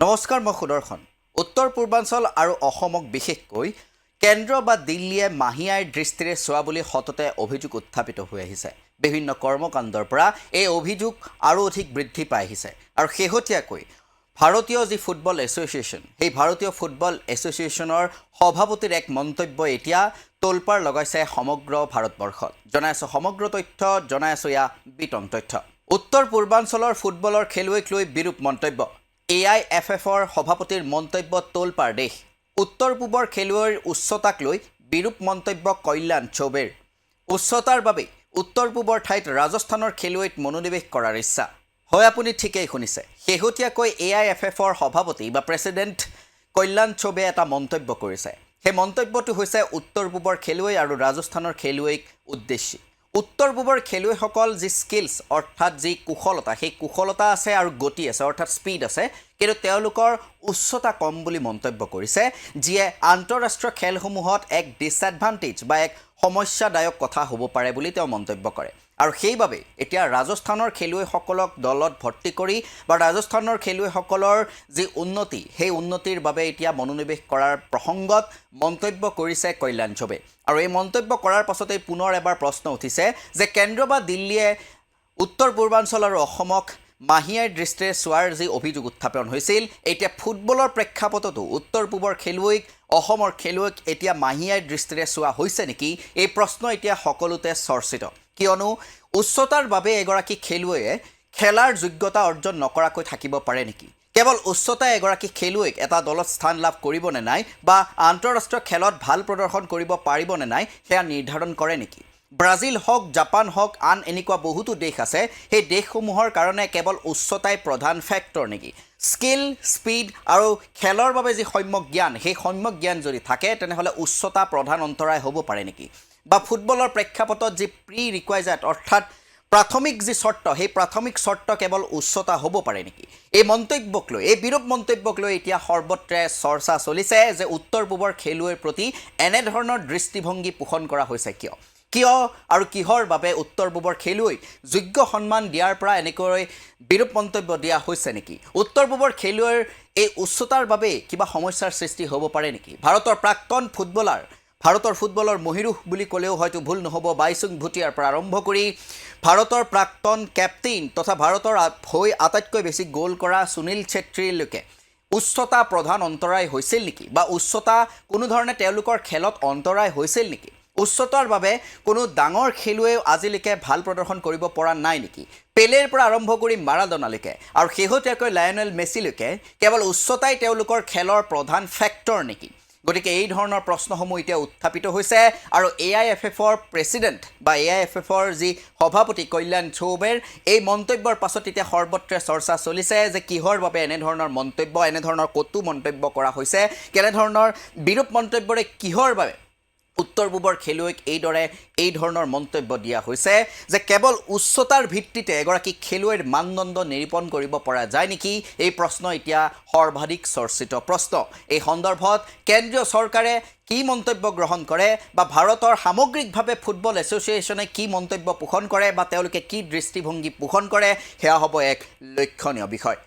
নমস্কাৰ, মই সুদৰ্শন। উত্তৰ পূৰ্বাঞ্চল আৰু অসমক বিশেষকৈ কেন্দ্ৰ বা দিল্লীয়ে মাহীয়াইৰ দৃষ্টিৰে চোৱা বুলি সততে অভিযোগ উত্থাপিত হৈ আহিছে। বিভিন্ন কৰ্মকাণ্ডৰ পৰা এই অভিযোগ আৰু অধিক বৃদ্ধি পাই আহিছে। আৰু শেহতীয়াকৈ ভাৰতীয় যি ফুটবল এছ'চিয়েশ্যন, সেই ভাৰতীয় ফুটবল এছ'চিয়েশ্যনৰ সভাপতিৰ এক মন্তব্য এতিয়া তোলপাৰ লগাইছে সমগ্ৰ ভাৰতবৰ্ষত। জনাই আছোঁ সমগ্ৰ তথ্য, জনাই আছোঁ এয়া বিতং তথ্য। উত্তৰ পূৰ্বাঞ্চলৰ ফুটবলৰ খেলুৱৈক লৈ বিৰূপ মন্তব্য। AIFFৰ সভাপতিৰ মন্তব্যত তোলপাৰ দেশ। উত্তৰ পূবৰ খেলুৱৈৰ উচ্চতাক লৈ বিৰূপ মন্তব্য কল্যাণ চৌবেৰ। উচ্চতাৰ বাবে উত্তৰ পূবৰ ঠাইত ৰাজস্থানৰ খেলুৱৈত মনোনিৱেশ কৰাৰ ইচ্ছা। হয়, আপুনি ঠিকেই শুনিছে। শেহতীয়াকৈ AIFFৰ সভাপতি বা প্ৰেছিডেণ্ট কল্যাণ চৌবে এটা মন্তব্য কৰিছে। সেই মন্তব্যটো হৈছে উত্তৰ পূবৰ খেলুৱৈ আৰু ৰাজস্থানৰ খেলুৱৈক উদ্দেশ্যি। উত্তৰ পূবৰ খেলুৱৈসকল যি স্কিলছ অৰ্থাৎ যি কুশলতা, সেই কুশলতা আছে আৰু গতি আছে অৰ্থাৎ স্পীড আছে, কিন্তু তেওঁলোকৰ উচ্চতা কম বুলি মন্তব্য কৰিছে, যিয়ে আন্তঃৰাষ্ট্ৰীয় খেলসমূহত এক ডিছএডভান্টেজ বা এক সমস্যাদায়ক কথা হ'ব পাৰে বুলি তেওঁ মন্তব্য কৰে। আৰু সেইবাবে এতিয়া ৰাজস্থানৰ খেলুৱৈসকলক দলত ভৰ্তি কৰি বা ৰাজস্থানৰ খেলুৱৈসকলৰ যি উন্নতি, সেই উন্নতিৰ বাবে এতিয়া মনোনিৱেশ কৰাৰ প্ৰসংগত মন্তব্য কৰিছে কল্যাণ চৌবে। আৰু এই মন্তব্য কৰাৰ পাছতেই পুনৰ এবাৰ প্ৰশ্ন উঠিছে যে কেন্দ্ৰ বা দিল্লীয়ে উত্তৰ পূৰ্বাঞ্চল আৰু অসমক মাহীয়াইৰ দৃষ্টিৰে চোৱাৰ যি অভিযোগ উত্থাপন হৈছিল, এতিয়া ফুটবলৰ প্ৰেক্ষাপটতো উত্তৰ পূবৰ খেলুৱৈক, অসমৰ খেলুৱৈক এতিয়া মাহীয়াইৰ দৃষ্টিৰে চোৱা হৈছে নেকি? এই প্ৰশ্ন এতিয়া সকলোতে চৰ্চিত। কিয়নো উচ্চতাৰ বাবে এগৰাকী খেলুৱৈয়ে খেলাৰ যোগ্যতা অৰ্জন নকৰাকৈ থাকিব পাৰে নেকি? কেৱল উচ্চতাই এগৰাকী খেলুৱৈক এটা দলত স্থান লাভ কৰিব নে নাই বা আন্তঃৰাষ্ট্ৰীয় খেলত ভাল প্ৰদৰ্শন কৰিব পাৰিব নে নাই সেয়া নিৰ্ধাৰণ কৰে নেকি? ব্ৰাজিল হওক, জাপান হওক, আন এনেকুৱা বহুতো দেশ আছে, সেই দেশসমূহৰ কাৰণে কেৱল উচ্চতাই প্ৰধান ফেক্টৰ নেকি? স্কিল, স্পীড আৰু খেলৰ বাবে যি সম্যক জ্ঞান, সেই সম্যক জ্ঞান যদি থাকে তেনেহ'লে উচ্চতা প্ৰধান অন্তৰায় হ'ব পাৰে নেকি? বা ফুটবলৰ প্ৰেক্ষাপটত যি প্ৰি ৰিকুৱাইজাৰ্ড অৰ্থাৎ প্ৰাথমিক যি চৰ্ত, সেই প্ৰাথমিক চৰ্ত কেৱল উচ্চতা হ'ব পাৰে নেকি? এই মন্তব্যক লৈ, এই বিৰূপ মন্তব্যক লৈ এতিয়া সৰ্বত্ৰে চৰ্চা চলিছে যে উত্তৰ পূবৰ খেলুৱৈৰ প্ৰতি এনেধৰণৰ দৃষ্টিভংগী পোষণ কৰা হৈছে কিয় আৰু কিহৰ বাবে উত্তৰ পূবৰ খেলুৱৈক যোগ্য সন্মান দিয়াৰ পৰা এনেকৈ বিৰূপ মন্তব্য দিয়া হৈছে নেকি? উত্তৰ পূবৰ খেলুৱৈৰ এই উচ্চতাৰ বাবে কিবা সমস্যাৰ সৃষ্টি হ'ব পাৰে নেকি? ভাৰতৰ প্ৰাক্তন ফুটবলাৰ, ভাৰতৰ ফুটবলৰ মহিৰুহ বুলি ক'লেও হয়তো ভুল নহ'ব, বাইচুং ভুটিয়াৰ পৰা আৰম্ভ কৰি ভাৰতৰ প্ৰাক্তন কেপ্টেইন তথা ভাৰতৰ হৈ আটাইতকৈ বেছি গ'ল কৰা সুনীল ছেত্ৰীলৈকে উচ্চতা প্ৰধান অন্তৰায় হৈছিল নেকি? বা উচ্চতা কোনো ধৰণে তেওঁলোকৰ খেলত অন্তৰায় হৈছিল নেকি? উচ্চতাৰ বাবে কোনো ডাঙৰ খেলুৱৈও আজিলৈকে ভাল প্ৰদৰ্শন কৰিব পৰা নাই নেকি? পেলেৰ পৰা আৰম্ভ কৰি মাৰাডোনালৈকে আৰু শেহতীয়াকৈ লায়নেল মেছিলৈকে কেৱল উচ্চতাই তেওঁলোকৰ খেলৰ প্ৰধান ফেক্টৰ নেকি? গতিকে এই ধৰণৰ প্ৰশ্নসমূহ এতিয়া উত্থাপিত হৈছে আৰু AIFFৰ প্ৰেছিডেণ্ট বা AIFFৰ যি সভাপতি কল্যাণ চৌবেৰ এই মন্তব্যৰ পাছত এতিয়া সৰ্বত্ৰে চৰ্চা চলিছে যে কিহৰ বাবে এনেধৰণৰ মন্তব্য, এনেধৰণৰ কটু মন্তব্য কৰা হৈছে, কেনেধৰণৰ বিৰূপ মন্তব্যৰে কিহৰ বাবে উত্তৰ পূবৰ খেলুৱৈক এই ধৰণৰ মন্তব্য দিয়া হৈছে যে কেৱল উচ্চতাৰ ভিত্তিতে এগৰাকী খেলুৱৈৰ মানদণ্ড নিৰূপণ কৰিব পৰা যায় নেকি? এই প্ৰশ্ন এতিয়া সৰ্বাধিক চৰ্চিত প্ৰশ্ন। এই সন্দৰ্ভত কেন্দ্ৰীয় চৰকাৰে কি মন্তব্য গ্ৰহণ কৰে বা ভাৰতৰ সামগ্ৰিকভাৱে ফুটবল এছ'চিয়েশ্যনে কি মন্তব্য পোষণ কৰে বা তেওঁলোকে কি দৃষ্টিভংগী পোষণ কৰে, সেয়া হ'ব এক লক্ষণীয় বিষয়।